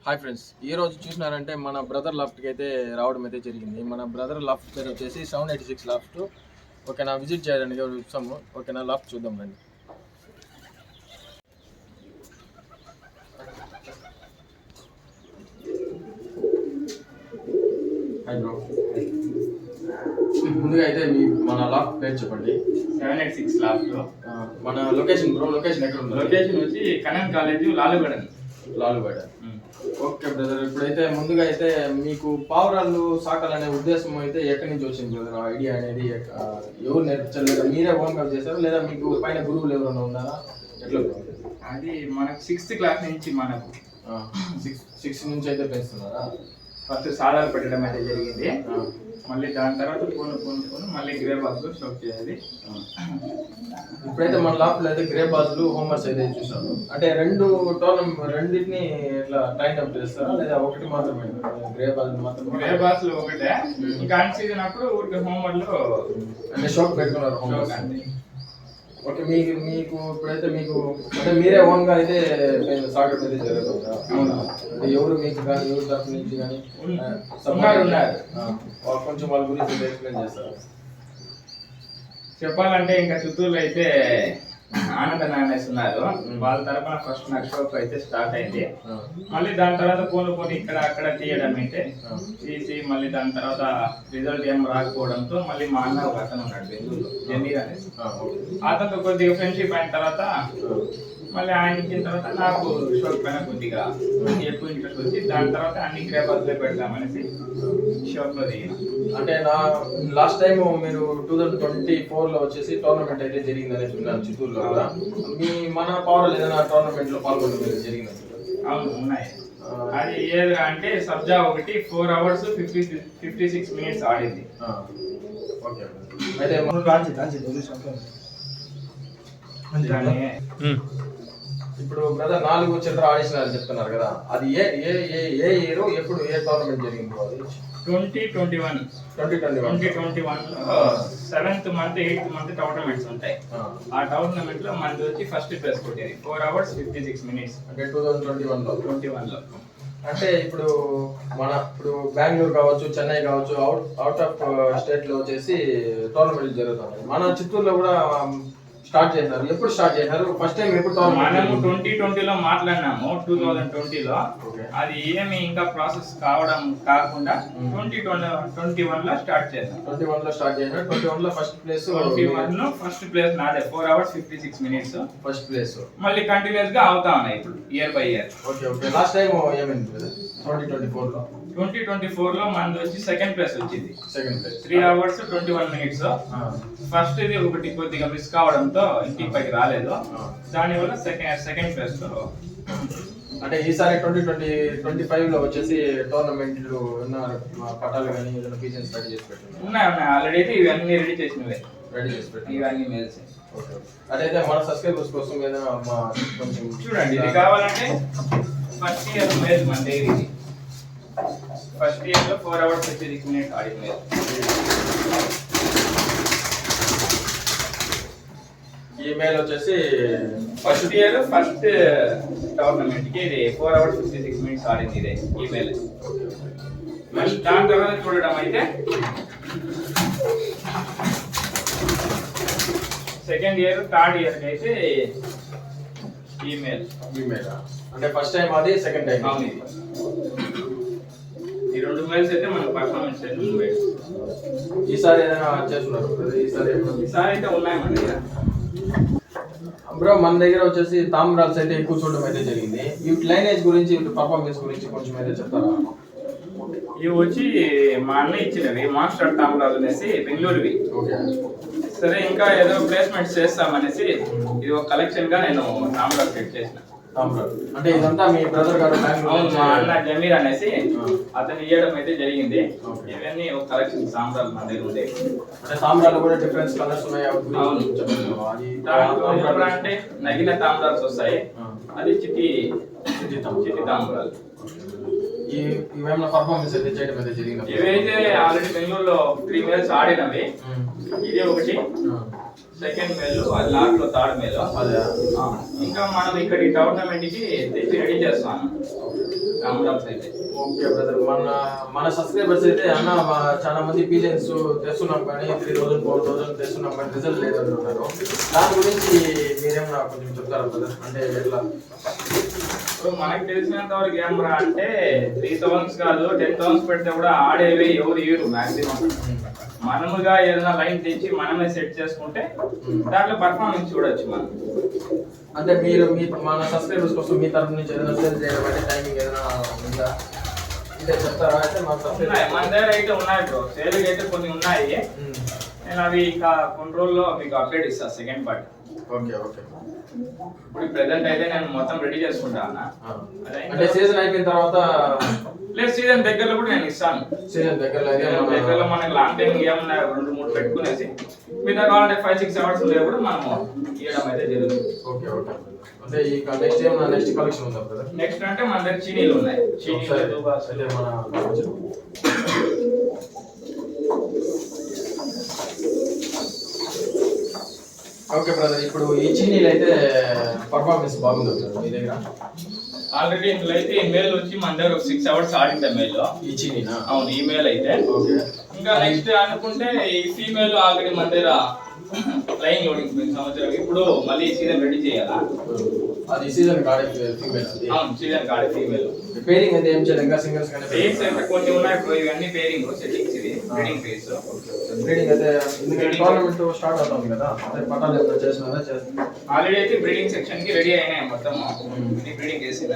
Hi friends, ఈ రోజు చూసినారంటే మన బ్రదర్ లాఫ్ట్కి అయితే రావడం అయితే జరిగింది. మన బ్రదర్ లాఫ్ట్ పేరు వచ్చేసి 786 లాఫ్ట్. ఓకేనా, విజిట్ చేయడానికి వచ్చాము. ఓకేనా, లాఫ్ట్ చూద్దాం రండి. హాయ్ బ్రో, ముందుగా అయితే మన లాఫ్ట్ పేరు చెప్పండి. 786 లాఫ్ట్. మన లొకేషన్ బ్రో, లొకేషన్ ఎక్కడ ఉంది? లొకేషన్ వచ్చి కనన్ కాలేజ్ లాలుగడ. ఓకే బ్రదర్, ఇప్పుడైతే ముందుగా అయితే మీకు పావురాళ్ళు సాకాలనే ఉద్దేశం అయితే ఎక్కడి నుంచి వచ్చింది బ్రదర్? ఐడియా అనేది ఎవరు నేర్పించారు? లేదా మీరే ఓన్గా చేశారు, లేదా మీకు పైన గురువులు ఎవరైనా ఉన్నారా? ఎట్లా? అది మనకు 6th క్లాస్ నుంచి మనకు 6 నుంచి అయితే పెంచుతున్నారా? ఫస్ట్ సాధారణ పెట్టడం అయితే జరిగింది. మళ్ళీ దాని తర్వాత పోను మళ్ళీ గ్రే బాల్స్ స్టాప్ చేయాలి. ఇప్పుడైతే మన లాప్లో అయితే గ్రే బాల్స్ హోంవర్క్స్ అయితే చూసాను. అంటే రెండింటిని ఇట్లా ట్రైన్ అప్ చేస్తారా, లేదా ఒకటి మాత్రమే? గ్రే బాల్స్ మాత్రం? గ్రే బాల్స్ ఒకటే. ఇంకా అన్ సీజన్ అప్పుడు ఊరికి హోంవర్క్ లో అంటే షోక్ పెట్టుకున్నారు హోంవర్క్ అండి. ఓకే, మీకు ఇప్పుడైతే మీకు అంటే మీరే ఓన్గా అయితే సాగడం అయితే జరుగుతుందా? అంటే ఎవరు మీకు కానీ ఎవరి తరఫు నుంచి కానీ ఉన్నారు? కొంచెం వాళ్ళ గురించి ఎక్స్ప్లెయిన్ చేస్తారా? చెప్పాలంటే ఇంకా చిత్తూరులో అయితే ఆనంద నాన్నెస్ ఉన్నారు. వాళ్ళ తరఫున ఫస్ట్ నాకు షోప్ అయితే స్టార్ట్ అయింది. మళ్ళీ దాని తర్వాత పోను ఇక్కడ అక్కడ తీయడం అయితే తీసి మళ్ళీ దాని తర్వాత రిజల్ట్ ఏం రాకపోవడంతో మళ్ళీ మా అన్న ఒక అతను ఉన్నాడు బెంగళూరులో, జమీర్ అనేసి. అతనితో కొద్దిగా ఫ్రెండ్షిప్ అయిన తర్వాత మళ్ళీ ఆయన ఇచ్చిన తర్వాత నాకు షోప్ పైన కొద్దిగా ఎక్కువ ఇంట్రెస్ట్ వచ్చి దాని తర్వాత అన్ని గ్రేపర్స్లో పెడదామనేసి షోప్లో దిగిన. అంటే లాస్ట్ టైం మీరు 2024లో వచ్చేసి టోర్నమెంట్ అయితే జరిగిందని విన్నాను చిత్తూరులో కూడా. మన పవర్ ఏదైనా టోర్నమెంట్ లో పాల్గొనడం జరిగింది? అవును, ఉన్నాయి. అది ఏదిరా అంటే సబ్జా ఒకటి 4 hours 56 minutes ఆడింది. ఓకే, అయితే ఇప్పుడు బ్రదర్ 4 చిల్లర ఆడిషన్ చెప్తున్నారు కదా, అది ఏ ఏ ఏ ఇయర్ ఎప్పుడు ఏ టోర్నమెంట్ జరిగింది? 2021 7th month 8th month tournaments ఉంటాయి. ఆ టోర్నమెంట్ లో మనది వచ్చి ఫస్ట్ ప్లేస్ కొట్టేది 4 hours 56 minutes. అంటే 2021లో. అంటే ఇప్పుడు బెంగళూరు కావచ్చు, చెన్నై కావచ్చు, అవుట్ ఆఫ్ స్టేట్ లో వచ్చేసి టోర్నమెంట్ జరుగుతుంది. మన చిత్తూరులో కూడా స్టార్ట్ చేశారు. ఎప్పుడు స్టార్ట్ చేశారు? ఫస్ట్ టైం ఎప్పుడు? మనము 2020లో మాట్లాడినాము, 2020లో. అది ఏమి ఇంకా ప్రాసెస్ కాకుండా 2021లో స్టార్ట్ చేసాం. 21లో స్టార్ట్ చేశారు. 21లో ఫస్ట్ ప్లేస్. 21లో ఫస్ట్ ప్లేస్ నాదే, 4 hours 56 minutes ఫస్ట్ ప్లేస్. మళ్ళీ కంటిన్యూస్ గా అవుతా ఉన్నాయి ఇప్పుడు year by year. Okay, last time ఏమైంది 2024లో? 2024లో మనది వచ్చి సెకండ్ ప్లేస్ వచ్చింది. Second place 3 hours 21 minutes. First ఇది ఒకటి కొద్దిగా మిస్ కావడంతో ఇంటికి పైకి రాలేదు. దానివల్ల సెకండ్ ప్లేస్ లో. అంటే ఈసారి 2025లో వచ్చేసి టోర్నమెంట్లు పట్టాలు కానీ ఏదైనా పీజన్స్ రెడీ చేసి పెట్టింది? ఉన్నాయి. ఆల్రెడీ అయితే ఇవన్నీ రెడీ చేసినవే, ఇవన్నీ మెయిల్స్. అదైతే మన సబ్స్క్రైబర్స్ కోసం ఏదైనా కొంచెం చూడండి. ఇది కావాలంటే ఫస్ట్ ఇయర్ మెయిల్ మన దగ్గర. ఫస్ట్ ఇయర్ లో 4 hours 56 minutes ఆడిన మెయిల్. ఈమెయిల్ వచ్చేసి ఫస్ట్ ఇయర్ ఫస్ట్ టోర్నమెంట్ కి ఇది 4 hours 56 minutes ఆడింది ఇదే ఈమెయిల్. మళ్ళీ దాని తర్వాత చూడడం అయితే సెకండ్ ఇయర్ థర్డ్ ఇయర్ కి అయితే ఈమెయిల్. అంటే ఫస్ట్ టైం అది, సెకండ్ టైం. ఈ 2 మెయిల్స్ అయితే మన పర్ఫార్మెన్స్ అయితే ఈసారి ఏదైనా చేస్తున్నారు? ఈసారి అయితే ఉన్నాయి మన దగ్గర. బ్రో, మన దగ్గర వచ్చేసి తామ్రాల్స్ అయితే ఎక్కువ చూడడం అయితే జరిగింది. వీటి లైనేజ్ గురించి, వీటి పర్ఫార్మెన్స్ గురించి కొంచెం అయితే చెప్తారా? ఇవి వచ్చి మా అన్న ఇచ్చినవి, మాస్టర్ తామ్రాలు అనేసి బెంగళూరువి. సరే, ఇంకా ఏదో ప్లేస్మెంట్స్ చేస్తామనేసి ఇది ఒక కలెక్షన్ గా నేను తామ్రాలు సెట్ చేసిన. అంటే ఇదంతా మీ బ్రదర్ గారు? మా అన్న జమీర్ అనేసి అతను ఇవ్వడం అయితే జరిగింది. ఇవన్నీ ఒక కలెక్షన్ తామ్రాలు మన దగ్గర ఉండే. అంటే తామ్రాలు కూడా డిఫరెన్స్ కలర్స్ ఉన్నాయి? అంటే నగిన తామ్రాలు వస్తాయి, అది చిట్టి తామ్రాలు. ఇవేమైనా పర్ఫార్మెన్స్ అయితే చేయడం అయితే జరిగింది? ఇవైతే ఆల్రెడీ బెంగళూరులో 3 మెయిల్స్ ఆడినవి. ఇది ఒకటి సెకండ్ మెయిల్, అది లాస్ట్ లో థర్డ్ మెయిల్. ఇంకా మనం ఇక్కడ టోర్నమెంట్ కి తెచ్చి రెడీ చేస్తాను. రామరాజ్ అయితే. ఓకే బ్రదర్, మన సబ్స్క్రైబర్స్ అయితే అన్న చాలా మంది పీజన్స్ తెస్తున్నాం కానీ 3000 4000 తెస్తున్నాం కానీ రిజల్ట్ లేదంటున్నారు. దాని గురించి మీరేమన్నా కొంచెం చెప్తారా బ్రదర్? అంటే ఎట్లా? ఇప్పుడు మనకు తెలిసినంత వరకు ఏమరా అంటే 3000 కాదు 10,000 పెడితే కూడా ఆడేవి ఎవరు ఇవ్వరు మాక్సిమం. మనముగా ఏదైనా లైన్ తెచ్చి మనమే సెట్ చేసుకుంటే దాంట్లో పర్ఫార్మెన్స్ చూడొచ్చు మనం. అంటే మీరు మన సబ్స్క్రైబర్స్ కోసం మీ తరఫు నుంచి ఏదైనా సేల్ చేయడం అంటే టైమింగ్ ఏదైనా ఉందా అంటే చెప్తారా? అయితే మన దగ్గర అయితే ఉన్నాయి బ్రో, సేల్ అయితే కొన్ని ఉన్నాయి. నేను అవి ఇంకా కొన్ని రోజుల్లో మీకు అప్డేట్ ఇస్తాను సెకండ్ పార్ట్. Okay okay. ఇప్పుడు ప్రెసెంట్ అయితే నేను మొత్తం రెడీ చేసుకుంటా అన్న. అంటే సీజన్ అయిపోయిన తర్వాత లేదు, సీజన్ దగ్గరలో కూడా నేను ఇస్తాను. సీజన్ దగ్గరలో మనకి లాంగ్ టైం ఏమన్నా 2-3 పెట్టుకునేసి మిగతా కావాలంటే 5-6 అవర్స్ ఉండే కూడా మనం ఇవ్వడం అయితే జరుగుతుంది. Okay okay. అంటే ఈ నెక్స్ట్ కలెక్షన్ ఉందా బ్రదర్? నెక్స్ట్ అంటే మన దగ్గర చీనీలు ఉన్నాయి. అయితే మన ఓకే బ్రదర్, ఇప్పుడు ఈ చీనీలు అయితే పర్ఫార్మెన్స్ బాగుంది మీ దగ్గర? ఆల్రెడీ ఇందులో అయితే ఈ మేల్ వచ్చి మన దగ్గర ఒక 6 అవర్స్ ఆడింది మేల్ లో. ఈ చీనీనా? అవును, ఈ మేల్ అయితే. ఓకే. ఇంకా నెక్స్ట్ అనుకుంటే ఈ ఫీమేల్ ఆల్రెడీ మన దగ్గర ఫ్లైయింగ్ లోడింగ్ సంవత్సరం. ఇప్పుడు మళ్ళీ సీజన్ రెడీ చేయాలా? అది సీజన్ కాడే ఫీమేల్. అవును, సీజన్ కాడే ఫీమేల్. పేరింగ్ అయితే ఏం చేయాలి? ఇంకా సింగిల్స్ కానీ పేరింగ్స్ అయితే కొన్ని ఉన్నాయి ఇప్పుడు. ఇవన్నీ పేరింగ్ సెట్టింగ్స్, ఇది బ్రీడింగ్ ఫేస్. బ్రీడింగ్ అయితే ఎందుకంటే టోర్నమెంట్ స్టార్ట్ అవుతుంది కదా, అదే పట్టాలు ఎంత చేసినా చేస్తాను. ఆల్రెడీ అయితే బ్రీడింగ్ సెక్షన్ కి రెడీ అయినాయి మొత్తం. ఇది బ్రీడింగ్ చేసిన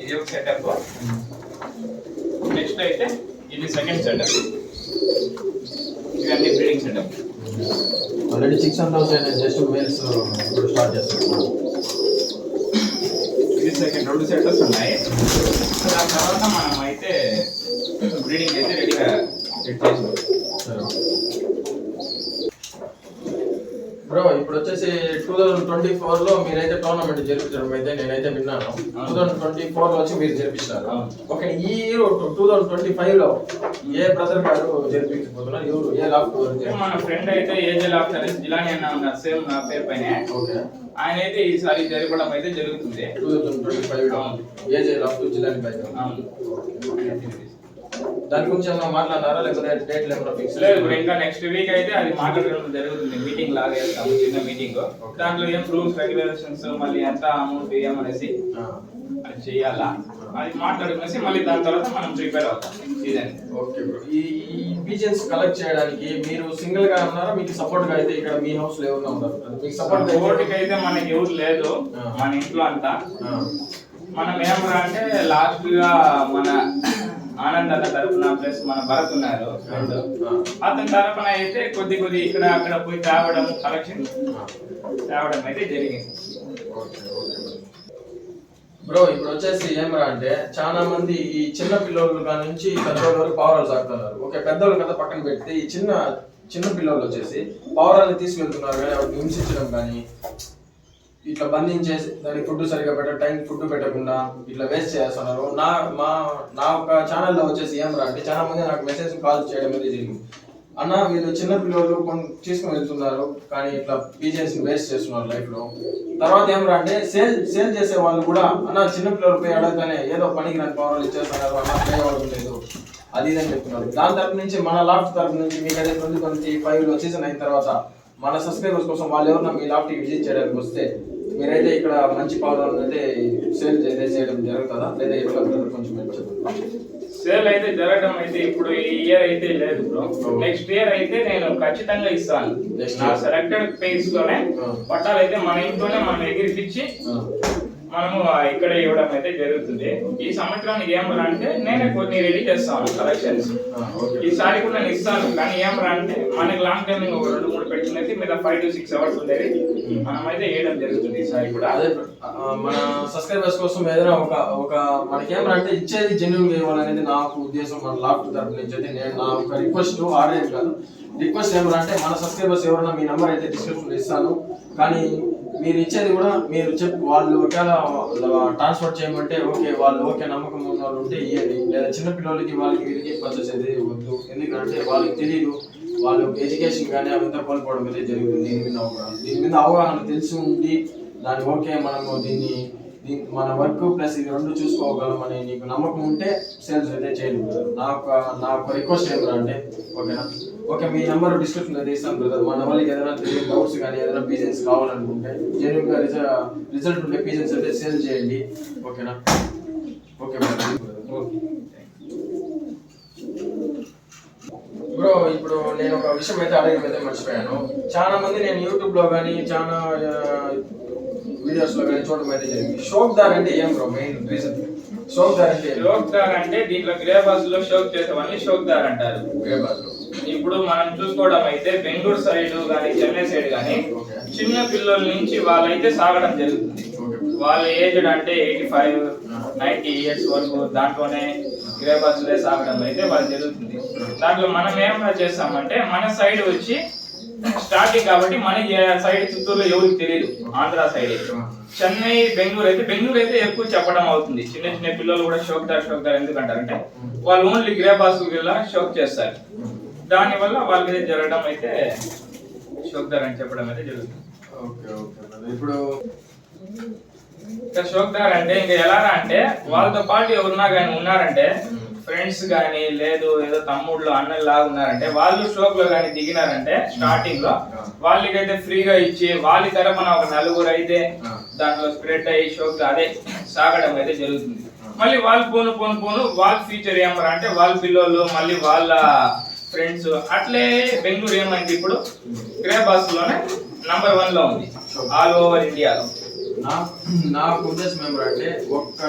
ఇది ఒక సెటప్. నెక్స్ట్ అయితే ఇది సెకండ్ సెటప్. ఇవన్నీ breeding setup. Already 600 just males ఇప్పుడు స్టార్ట్ చేస్తున్నాం. ఇది సెకండ్ 2 సెటప్స్ ఉన్నాయి. దాని తర్వాత మనం అయితే బ్రీడింగ్ అయితే రెడీగా సెట్ చేసాం. బ్రో ఇప్పుడు వచ్చేసి 2024 లో మీరైతే టోర్నమెంట్ జరిపించడం అయితే నేనైతే విన్నాను. 2024 లో వచ్చి మీరు జరిపిస్తారు. ఓకే, ఈ 2025 లో ఏ బ్రదర్ గారు జరిపించబోతున్నారు? ఎవరు? ఏ లాఫ్ట్? మన ఫ్రెండ్ అయితే ఏజే లాఫ్ట్ అనేది జిలాని అన్న ఉన్నారు, సేమ్ నా పేరు పైన. ఓకే, ఆయన అయితే ఈసారి జరగడం అయితే జరుగుతుంది 2025 లో. ఏజే లాఫ్ట్ జిలాని బై. దాని గురించి ఏమైనా మాట్లాడారా లేకపోతే డేట్లు ఏమైనా ఫిక్స్? లేదు, ఇంకా నెక్స్ట్ వీక్ అయితే అది మాట్లాడడం జరుగుతుంది. మీటింగ్ లాగా చేస్తాము, చిన్న మీటింగ్. దాంట్లో ఏం రూల్స్ రెగ్యులేషన్స్ మళ్ళీ ఎంత అమౌంట్ ఏమనేసి అది చెయ్యాలా అది మాట్లాడుకునేసి మళ్ళీ దాని తర్వాత మనం ప్రిపేర్ అవుతాం సీజన్. ఓకే బ్రో, ఈ పీజన్స్ కలెక్ట్ చేయడానికి మీరు సింగిల్ గా ఉన్నారా? మీకు సపోర్ట్ గా అయితే ఇక్కడ మీ హౌస్ లో ఎవరైనా ఉన్నారు? మీకు సపోర్ట్ అయితే మనకి ఎవరు లేదు మన ఇంట్లో అంతా. మనం ఏమరా అంటే లాస్ట్ గా మన ఆనంద్ అన్న తరపున ప్లస్ మన భరత్ ఉన్నారు ఫ్రెండ్, అతని తరపున అయితే కొద్ది ఇక్కడ అక్కడ పోయి తేవడం, కలెక్షన్ తేవడం అయితే జరిగింది. బ్రో ఇప్పుడు వచ్చేసి ఏమరా అంటే చాలా మంది ఈ చిన్న పిల్లలు కాడ నుంచి పెద్దవాళ్ళ వరకు పావురాలు సాగుతున్నారు. ఓకే, పెద్దవాళ్ళు కదా పక్కన పెడితే ఈ చిన్న పిల్లలు వచ్చేసి పావురాన్ని తీసుకెళ్తున్నారు కానీ వాటిని హింసించడం కానీ ఇట్లా బంధించేసి దానికి ఫుడ్ సరిగా టైం ఫుడ్ పెట్టకుండా ఇట్లా వేస్ట్ చేస్తున్నారు. నా ఒక ఛానల్లో వచ్చేసి ఏమరా అంటే చాలా మంది నాకు మెసేజ్ కాల్ చేయడం అనేది జరిగింది. అన్న మీరు చిన్న పిల్లలు కొన్ని తీసుకుని వెళ్తున్నారు కానీ ఇట్లా పీజన్స్ వేస్ట్ చేస్తున్నారు లైఫ్ లో. తర్వాత ఏమరా అంటే సేల్ చేసే వాళ్ళు కూడా అన్న చిన్న పిల్లలు పోయి అడగగానే ఏదో పనికి రాని పౌరాలు ఇచ్చేస్తున్నారు, అన్న పే అవ్వడం లేదు అది ఇదని చెప్తున్నారు. దాని తరపు నుంచి మన లాఫ్ట్ తరపు నుంచి మీకు అదే 2025 లో సీజన్ అయిన తర్వాత మన సబ్స్క్రైబర్స్ కోసం వాళ్ళు ఎవరన్నా మీ లాఫ్ట్ విజిట్ చేయడానికి వస్తే మీరైతే ఇక్కడ మంచి పౌరాలను అయితే సేల్ చేయడం జరుగుతుందా లేదా ఎట్లా కొంచెం చెప్పండి. సేల్ అయితే జరగడం అయితే ఇప్పుడు ఈ ఇయర్ అయితే లేదు బ్రో. నెక్స్ట్ ఇయర్ అయితే నేను ఖచ్చితంగా ఇస్తాను. నా సెలెక్టెడ్ పేజ్ లోనే పట్టాలు అయితే మన ఇంట్లోనే మనం ఎగిరిపించి మనము ఇక్కడ ఇవ్వడం అయితే జరుగుతుంది. ఈ సంవత్సరానికి ఏమరా అంటే నేనే కొన్ని రెడీ చేస్తాను కలెక్షన్స్. ఈసారి కూడా నేను ఇస్తాను కానీ ఏమరా అంటే మనకి లాంగ్ టైమింగ్ ఒక 2-3 పెట్టుకునేది మీద 5 to 6 అవర్స్ ఉండేది మనం అయితే వేయడం జరుగుతుంది ఈసారి కూడా. అదే మన సబ్స్క్రైబర్స్ కోసం ఏదైనా ఒక మనకి ఏమరా అంటే ఇచ్చేది జెన్యూన్ గా ఇవ్వాలనేది నాకు ఉద్దేశం. మన లాఫ్ట్ తరపు నుంచి అయితే నేను నా ఒక రిక్వెస్ట్ ఆర్డర్ ఏం కాదు, రిక్వెస్ట్ ఏమరా అంటే మన సబ్స్క్రైబర్స్ ఎవరైనా మీ నెంబర్ అయితే డిస్క్రిప్షన్ ఇస్తాను కానీ మీరు ఇచ్చేది కూడా మీరు వాళ్ళు ఒకవేళ ట్రాన్స్ఫర్ చేయమంటే ఓకే, వాళ్ళు ఓకే నమ్మకం ఉన్న వాళ్ళు ఉంటే ఇవ్వండి. లేదా చిన్నపిల్లలకి వాళ్ళకి వీరికి వచ్చేసేది వద్దు, ఎందుకంటే వాళ్ళకి తెలియదు, వాళ్ళు ఎడ్యుకేషన్ కానీ అవంతా కోల్పోవడం అయితే జరుగుతుంది. దీని మీద అవగాహన తెలిసి ఉండి దాన్ని ఓకే మనము దీన్ని మన వర్క్ ప్లస్ ఇది రెండు చూసుకోగలమని నీకు నమ్మకం ఉంటే సేల్స్ అయితే చేయండి బ్రదర్. నాకు రిక్వెస్ట్ ఏమరా అంటే ఓకేనా, ఓకే మీ నెంబర్ డిస్క్రిప్షన్ లో తీస్తాను బ్రదర్. మన వాళ్ళకి ఏదైనా తెలియని డౌట్స్ కానీ ఏదైనా పీజన్స్ కావాలనుకుంటే జెన్యున్ గా రిజల్ట్ ఉండే పీజన్స్ అయితే సేల్ చేయండి ఓకేనా. ఓకే బ్రో, ఇప్పుడు నేను ఒక విషయం అయితే అడగకపోతే మర్చిపోయాను. చాలా మంది నేను యూట్యూబ్ లో కానీ చాలా వీడియోస్ లో కానీ చూడడం అయితే జరిగింది. షోక్ దార్ అంటే ఏం బ్రో మెయిన్ రీజన్? షోక్ దార్ అంటే షోక్ దార్ అంటే దీంట్లో గ్రేబాస్ లో షోక్ చేసేవాళ్ళని షోక్ దార్ అంటారు. గ్రేబాస్ లో ఇప్పుడు మనం చూసుకోవడం అయితే బెంగళూరు సైడ్ కానీ చెన్నై సైడ్ కానీ చిన్న పిల్లల నుంచి వాళ్ళైతే సాగడం జరుగుతుంది. వాళ్ళ ఏజ్ అంటే 85-90 ఇయర్స్ వరకు దాంట్లోనే గ్రేబాస్ లో సాగడం అయితే వాళ్ళు జరుగుతుంది. దాంట్లో మనం ఏమైనా చేస్తామంటే మన సైడ్ వచ్చి స్టార్టింగ్ కాబట్టి మన సైడ్ చిత్తూరులో ఎవరికి తెలియదు, ఆంధ్ర సైడ్. చెన్నై బెంగళూరు అయితే ఎక్కువ చెప్పడం అవుతుంది. చిన్న చిన్న పిల్లలు కూడా షోక్ దార్ ఎందుకంటారంటే వాళ్ళు ఓన్లీ గ్రేబాస్ షోక్ చేస్తారు. దాని వల్ల వాళ్ళకి జరగడం అయితే షోక్ దార్ అని చెప్పడం అయితే జరుగుతుంది. ఇప్పుడు షోక్ దార్ అంటే ఇంకా ఎలా అంటే వాళ్ళతో పాటు ఎవరున్నా కానీ ఉన్నారంటే ఫ్రెండ్స్ కానీ లేదు ఏదో తమ్ముళ్ళు అన్నలు లాగా ఉన్నారంటే వాళ్ళు షోక్ లో కానీ దిగినారంటే స్టార్టింగ్ లో వాళ్ళకైతే ఫ్రీగా ఇచ్చి వాళ్ళ తరపున ఒక నలుగురు అయితే దాంట్లో స్ప్రెడ్ అయ్యి షోక్ అదే సాగడం అయితే జరుగుతుంది. మళ్ళీ వాళ్ళు పోను వాళ్ళ ఫ్యూచర్ ఏమరా అంటే వాళ్ళ పిల్లలు మళ్ళీ వాళ్ళ ఫ్రెండ్స్ అట్లే బెంగళూరు ఏమైంది ఇప్పుడు గ్రేబాస్ లోనే నంబర్ 1 లో ఉంది ఆల్ ఓవర్ ఇండియాలో. నాకు ఉద్దేశం ఏమంటే ఒక్క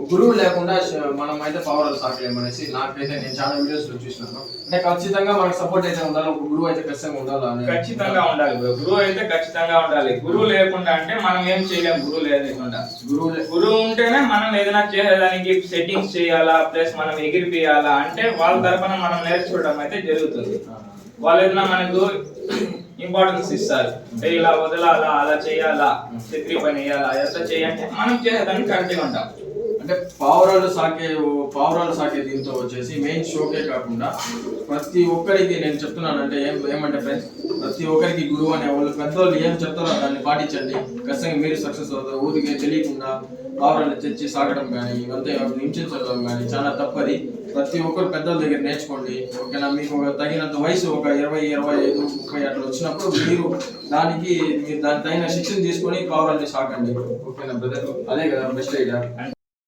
గురువు లేకుండా మనం అయితే పవర్ సాకలేమనేసి నాకైతే నేను చాలా వీడియోస్ లో చూసినాను. అంటే ఖచ్చితంగా మనకు సపోర్ట్ అయితే ఉండాలి, ఒక గురువు అయితే ఖచ్చితంగా ఉండాలి. ఖచ్చితంగా ఉండాలి గురువు అయితే ఖచ్చితంగా ఉండాలి. గురువు లేకుండా అంటే మనం ఏం చేయలేము. గురువు లేకుండా గురువు ఉంటేనే మనం ఏదైనా చేసేదానికి సెట్టింగ్స్ చేయాలా ప్లస్ మనం ఎగిరిపియాలా అంటే వాళ్ళ తరపున మనం నేర్చుకోవడం అయితే జరుగుతుంది. వాళ్ళు ఏదైనా మనకు ఇంపార్టెన్స్ ఇస్తారు, ఇలా వదలాలా అలా చేయాలా చక్రీ పని వేయాలా ఎంత చేయాలంటే మనం చేసేదానికి కరెక్ట్గా ఉంటాం. అంటే పావురాలు సాకే దీంతో వచ్చేసి మెయిన్ షోకే కాకుండా ప్రతి ఒక్కరికి నేను చెప్తున్నానంటే ఏమంటే ఫ్రెండ్స్, ప్రతి ఒక్కరికి గురువు అనే వాళ్ళు పెద్దవాళ్ళు ఏం చెప్తారో దాన్ని పాటించండి, ఖచ్చితంగా మీరు సక్సెస్ అవుతారు. ఊరికే తెలియకుండా పావురాలు తెచ్చి సాగడం కానీ ఇవంతా హింసించడం కానీ చాలా తప్పది. ప్రతి ఒక్కరు పెద్దల దగ్గర నేర్చుకోండి ఓకేనా. మీకు ఒక తగినంత వయసు ఒక 20, 25, 30 అట్లా వచ్చినప్పుడు మీరు దానికి తగిన శిక్షణ తీసుకొని పావురాల్ని సాకండి ఓకేనా బ్రదర్. అదే కదా బెస్ట్ ఐడియా.